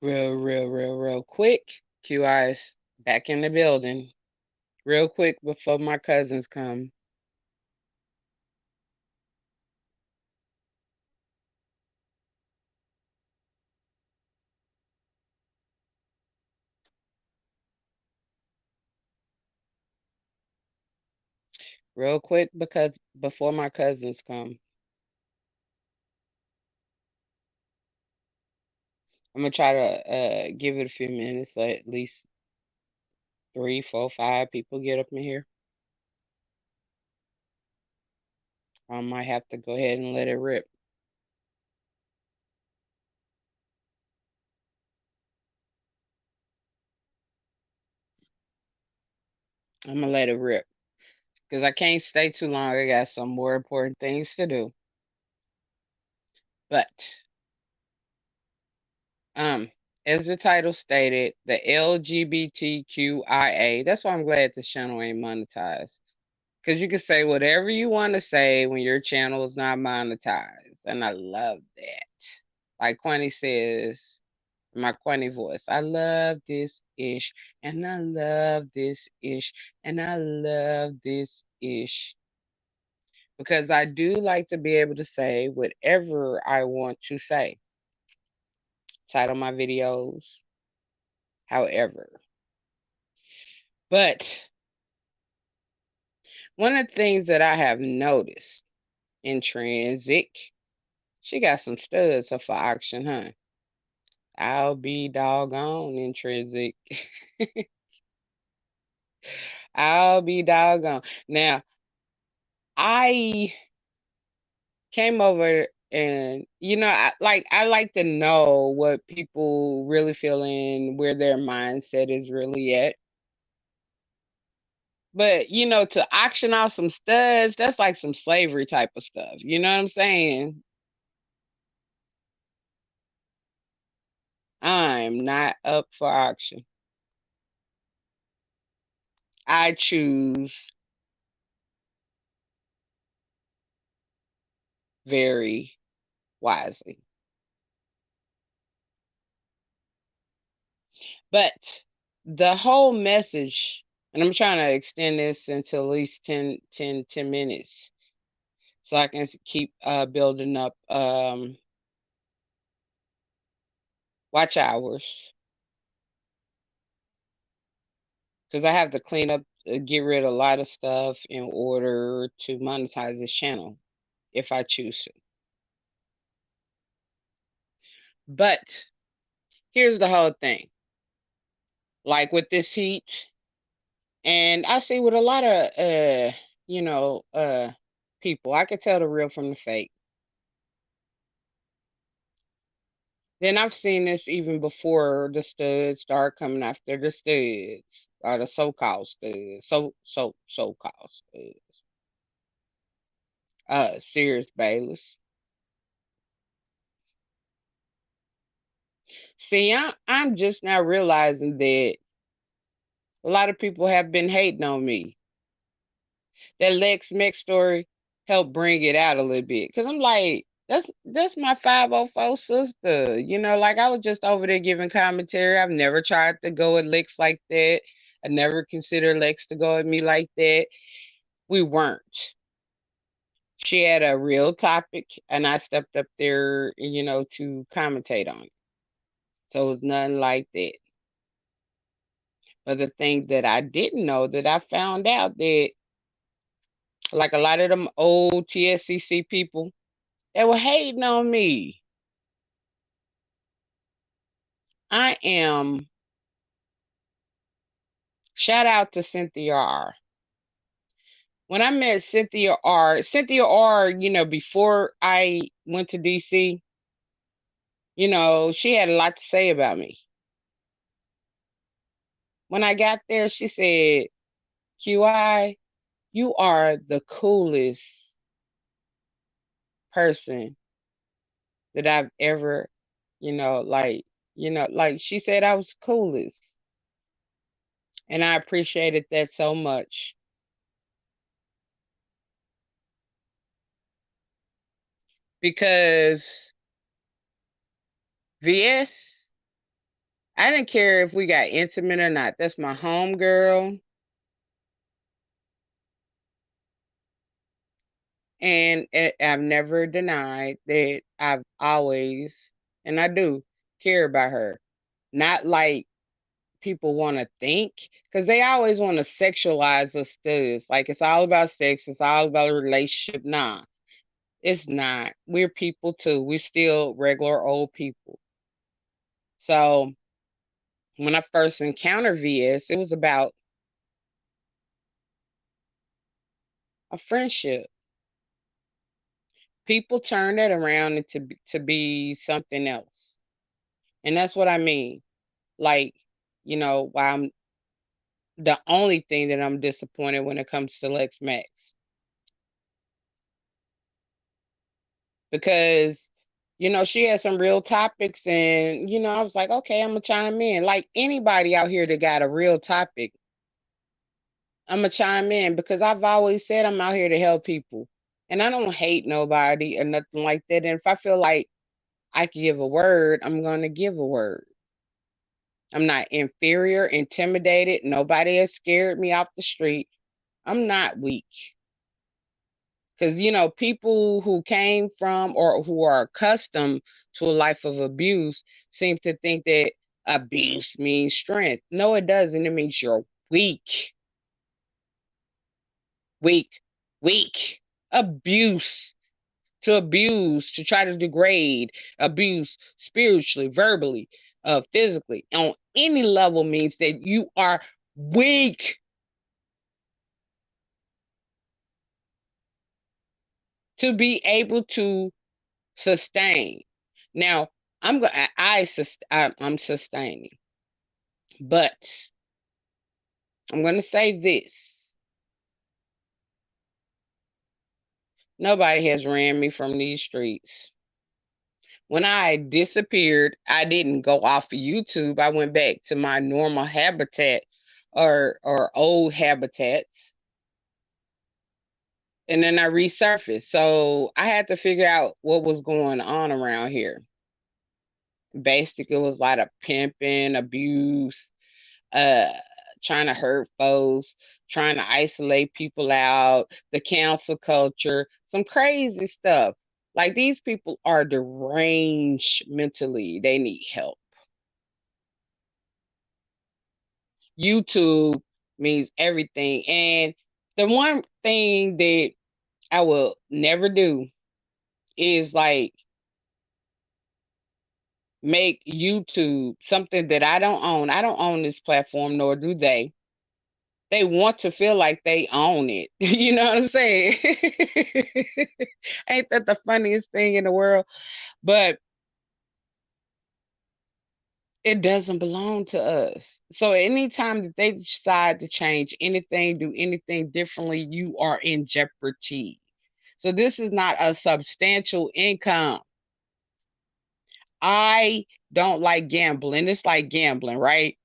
Real quick. QI is back in the building. Real quick before my cousins come. Real quick because before my cousins come. I'm gonna try to give it a few minutes so at least 3, 4, 5 people get up in here. I might have to go ahead and let it rip. I'm gonna let it rip because I can't stay too long. I got some more important things to do. But um, as the title stated, the LGBTQIA. That's why I'm glad this channel ain't monetized. Because you can say whatever you want to say when your channel is not monetized. And I love that. Like Quinny says, in my Quinny voice, I love this ish, and I love this ish, and I love this ish. Because I do like to be able to say whatever I want to say. Title my videos, however. But one of the things that I have noticed in Transic, she got some studs up for auction, huh? I'll be doggone intrinsic. I'll be doggone. Now, I came over and I like to know what people really feeling, where their mindset is really at. But to auction off some studs, that's like some slavery type of stuff. You know what I'm saying? I'm not up for auction. I choose very wisely. But the whole message, and I'm trying to extend this into at least 10 minutes so I can keep building up watch hours because I have to clean up, get rid of a lot of stuff in order to monetize this channel if I choose to. But here's the whole thing. Like with this heat, and I see with a lot of you know, people, I can tell the real from the fake. Then I've seen this even before the studs start coming after the studs, or the so-called studs, so-called studs. Serious Bayless. See, I'm just now realizing that a lot of people have been hating on me. That Lex Mex story helped bring it out a little bit. Cause I'm like, that's my 504 sister. Like I was just over there giving commentary. I've never tried to go at Lex like that. I never considered Lex to go at me like that. We weren't. She had a real topic and I stepped up there, to commentate on it. So it was nothing like that. But the thing that I didn't know, that I found out, that like a lot of them old TSCC people, they were hating on me. I am, shout out to Cynthia R. When I met Cynthia R, before I went to DC, she had a lot to say about me. When I got there, she said, QI, you are the coolest person that I've ever, like she said I was coolest. And I appreciated that so much. Because VS, I didn't care if we got intimate or not. That's my home girl. And I've never denied that I've always, and I do, care about her. Not like people want to think, because they always want to sexualize us studs. Like it's all about sex, it's all about a relationship. Nah, it's not. We're people too. We're still regular old people. So when I first encountered VS, it was about a friendship. People turn that around to be something else. And that's what I mean. Like, why I'm the only thing that I'm disappointed when it comes to Lex Max. Because, she had some real topics and, I was like, okay, I'm gonna chime in. Like anybody out here that got a real topic, I'm gonna chime in because I've always said I'm out here to help people. And I don't hate nobody or nothing like that. And if I feel like I can give a word, I'm gonna give a word. I'm not inferior, intimidated. Nobody has scared me off the street. I'm not weak. Because, people who came from or who are accustomed to a life of abuse seem to think that abuse means strength. No, it doesn't. It means you're weak, weak, weak. Abuse, to abuse, to try to degrade, abuse spiritually, verbally, physically, on any level means that you are weak to be able to sustain. Now, I'm sustaining, but I'm going to say this: nobody has ran me from these streets. When I disappeared, I didn't go off of YouTube. I went back to my normal habitat or old habitats, and then I resurfaced. So I had to figure out what was going on around here. Basically, it was a lot of pimping, abuse, uh trying to hurt folks, trying to isolate people out, the cancel culture, some crazy stuff. Like these people are deranged mentally. They need help. YouTube means everything. And the one thing that I will never do is like make YouTube something that I don't own. I don't own this platform, nor do they. They want to feel like they own it. You know what I'm saying? Ain't that the funniest thing in the world? But it doesn't belong to us. So anytime that they decide to change anything, do anything differently, you are in jeopardy. So this is not a substantial income. I don't like gambling. It's like gambling, right?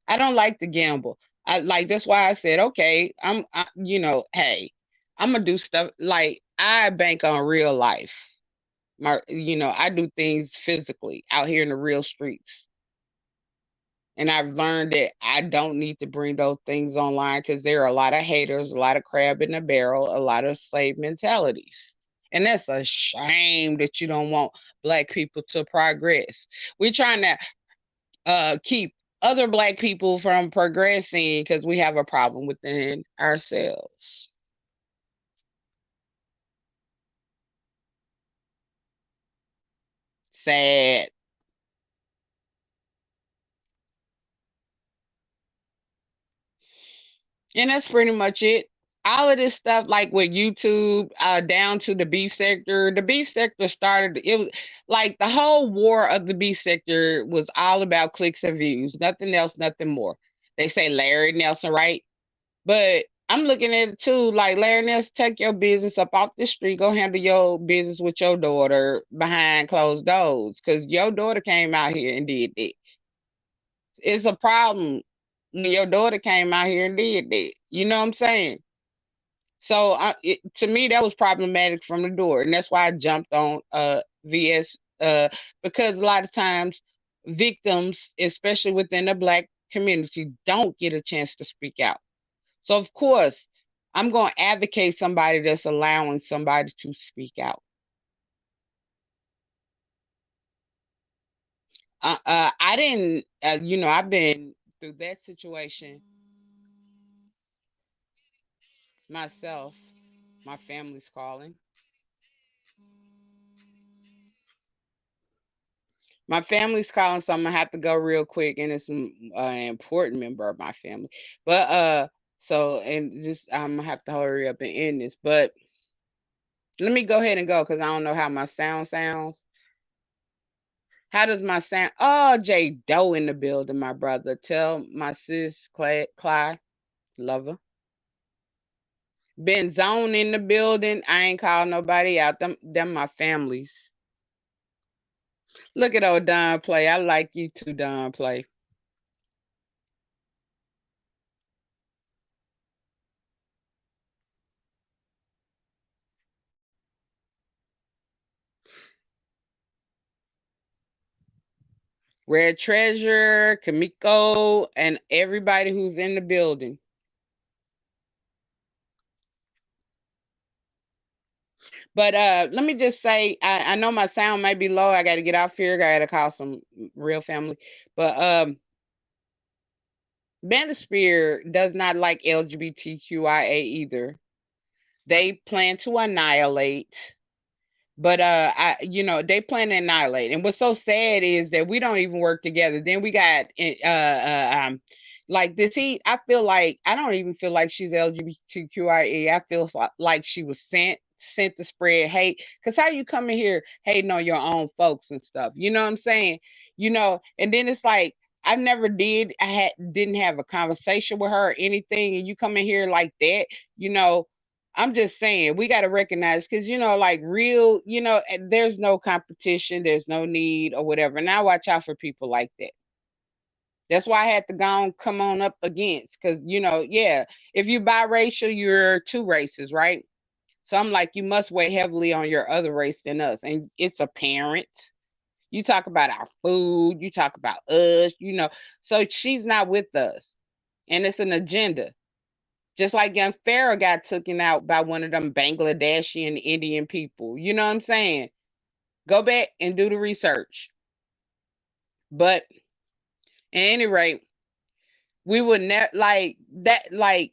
I don't like to gamble. I like that's why I said, okay, hey, I'm gonna do stuff like I bank on real life. I do things physically out here in the real streets. And I've learned that I don't need to bring those things online because there are a lot of haters, a lot of crab in the barrel, a lot of slave mentalities. And that's a shame that you don't want Black people to progress. We're trying to keep other Black people from progressing because we have a problem within ourselves. Sad. And that's pretty much it. All of this stuff, like with YouTube, down to the beef sector started. It was like the whole war of the beef sector was all about clicks and views, nothing else, nothing more. They say Larry Nelson, right? But I'm looking at it too, like Larry Nelson, take your business up off the street, go handle your business with your daughter behind closed doors, because your daughter came out here and did that. It's a problem when your daughter came out here and did that. You know what I'm saying? So to me, that was problematic from the door, and that's why I jumped on VS because a lot of times victims, especially within the Black community, don't get a chance to speak out. So, of course, I'm going to advocate somebody that's allowing somebody to speak out. I didn't, I've been through that situation myself. My family's calling. My family's calling, so I'm gonna have to go real quick, and it's an important member of my family. But so and just I'm gonna have to hurry up and end this. But let me go ahead and go because I don't know how my sound sounds. How does my sound? Oh, J Doe in the building, my brother. Tell my sis Clyde, lover. Ben Zone in the building. I ain't called nobody out. Them my families. Look at old Don Play. I like you too, Don Play. Rare Treasure, Kamiko, and everybody who's in the building. But let me just say, I know my sound might be low. I got to get off here. I got to call some real family. But Manosphere does not like LGBTQIA either. They plan to annihilate. But they plan to annihilate. And what's so sad is that we don't even work together. Then we got like this. I feel like I don't even feel like she's LGBTQIA. I feel like she was sent to spread hate. Cause how you come in here hating on your own folks and stuff? You know what I'm saying? And then it's like didn't have a conversation with her or anything, and you come in here like that. You know, I'm just saying we got to recognize because like real, there's no competition, there's no need or whatever. Now watch out for people like that. That's why I had to come on up against because yeah, if you biracial, you're two races, right? So I'm like, you must weigh heavily on your other race than us, and it's apparent. You talk about our food, you talk about us, So she's not with us, and it's an agenda. Just like young Pharaoh got taken out by one of them Bangladeshi and Indian people. You know what I'm saying? Go back and do the research. But at any rate, we would never like that. Like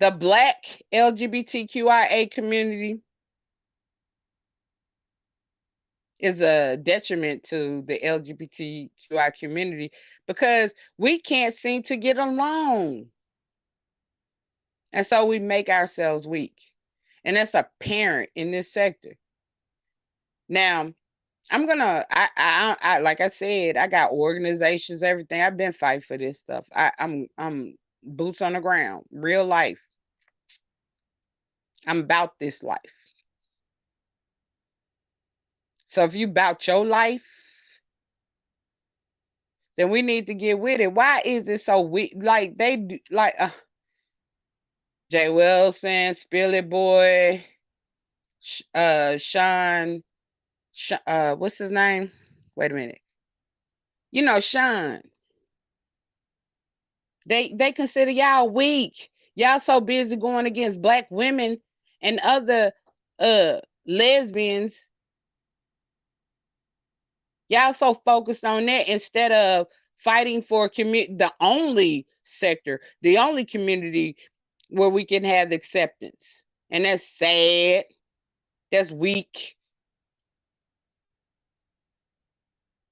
the Black LGBTQIA community is a detriment to the LGBTQI community because we can't seem to get along. And so we make ourselves weak. And that's apparent in this sector. Now, like I said, I got organizations, everything. I've been fighting for this stuff. I'm boots on the ground, real life. I'm about this life. So if you about your life, then we need to get with it. Why is it so weak? Like they do, like Jay Wilson, Spilly Boy, Sean, what's his name? Wait a minute. Sean. They consider y'all weak. Y'all so busy going against Black women and other lesbians. Y'all so focused on that instead of fighting for the only sector, the only community where we can have acceptance. And that's sad. That's weak.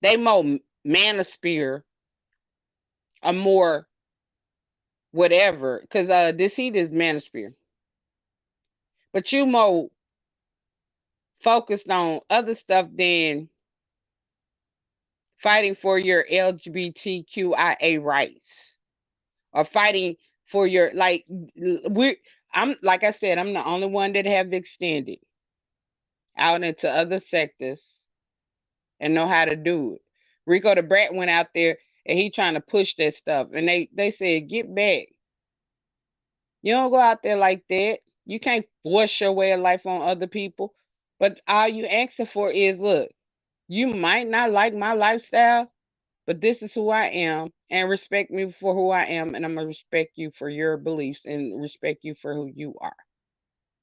They more manosphere or more whatever. Because this heat is manosphere. But you more focused on other stuff than fighting for your LGBTQIA rights or fighting for your we I'm like I said, I'm the only one that have extended out into other sectors and know how to do it. Rico the Brat went out there and he trying to push that stuff and they said get back. You don't go out there like that. You can't force your way of life on other people. But all you asking for is look, You might not like my lifestyle, but this is who I am, and respect me for who I am, and I'm gonna respect you for your beliefs and respect you for who you are.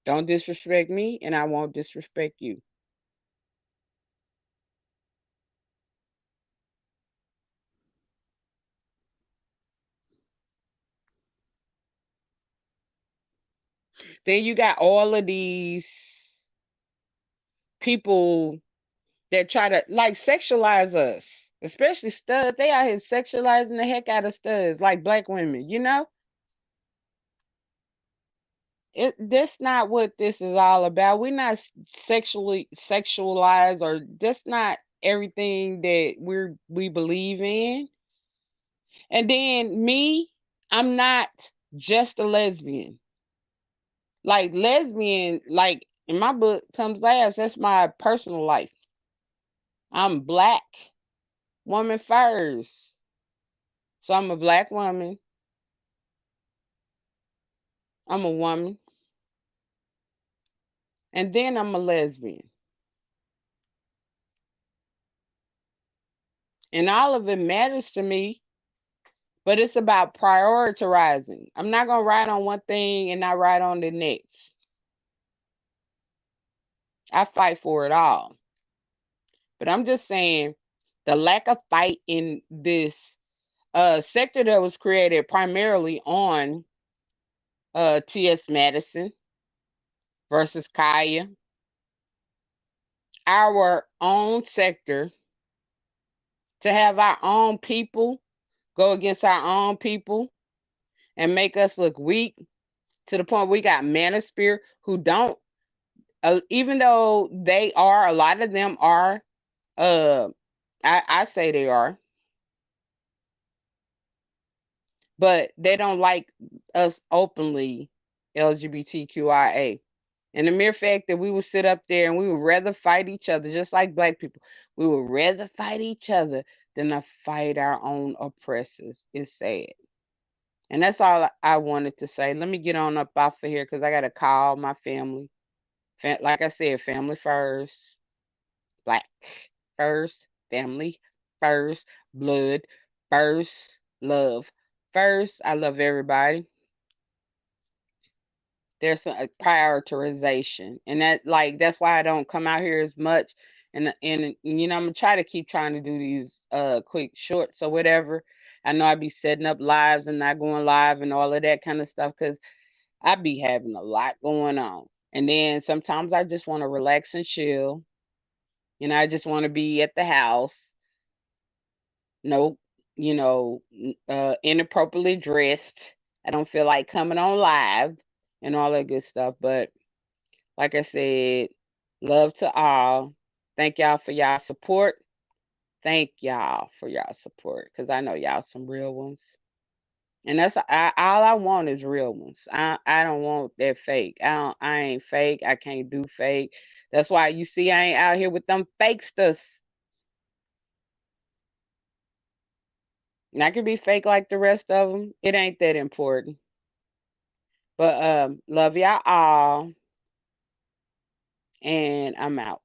Don't disrespect me, and I won't disrespect you. Then you got all of these people that try to like sexualize us, especially studs. They out here sexualizing the heck out of studs, like black women. That's not what this is all about. We're not sexually sexualized, or that's not everything that we believe in. And then me, I'm not just a lesbian. Like lesbian, like in my book comes last. That's my personal life. I'm black woman first. So I'm a black woman. I'm a woman. And then I'm a lesbian. And all of it matters to me, but it's about prioritizing. I'm not going to ride on one thing and not ride on the next. I fight for it all. But I'm just saying the lack of fight in this sector that was created primarily on T.S. Madison versus Kaya, our own sector, to have our own people go against our own people and make us look weak to the point we got manosphere who don't, even though they are, a lot of them are, uh, I say they are, but they don't like us openly LGBTQIA. And the mere fact that we would sit up there and we would rather fight each other, just like black people, we would rather fight each other than to fight our own oppressors is sad. And that's all I wanted to say. Let me get on up off of here because I got to call my family. Like I said, family first, black first, family first, blood first, love first. I love everybody. There's a prioritization, and that's why I don't come out here as much. And I'm gonna try to keep trying to do these quick shorts or whatever. I know I be setting up lives and not going live and all of that kind of stuff because I be having a lot going on. And then sometimes I just want to relax and chill. I just want to be at the house. No, inappropriately dressed. I don't feel like coming on live and all that good stuff. But like I said, love to all. Thank y'all for y'all support. Thank y'all for y'all support because I know y'all some real ones. And all I want is real ones. I don't want that fake. I ain't fake. I can't do fake. That's why you see I ain't out here with them fakesters. And I can be fake like the rest of them. It ain't that important. But love y'all all, and I'm out.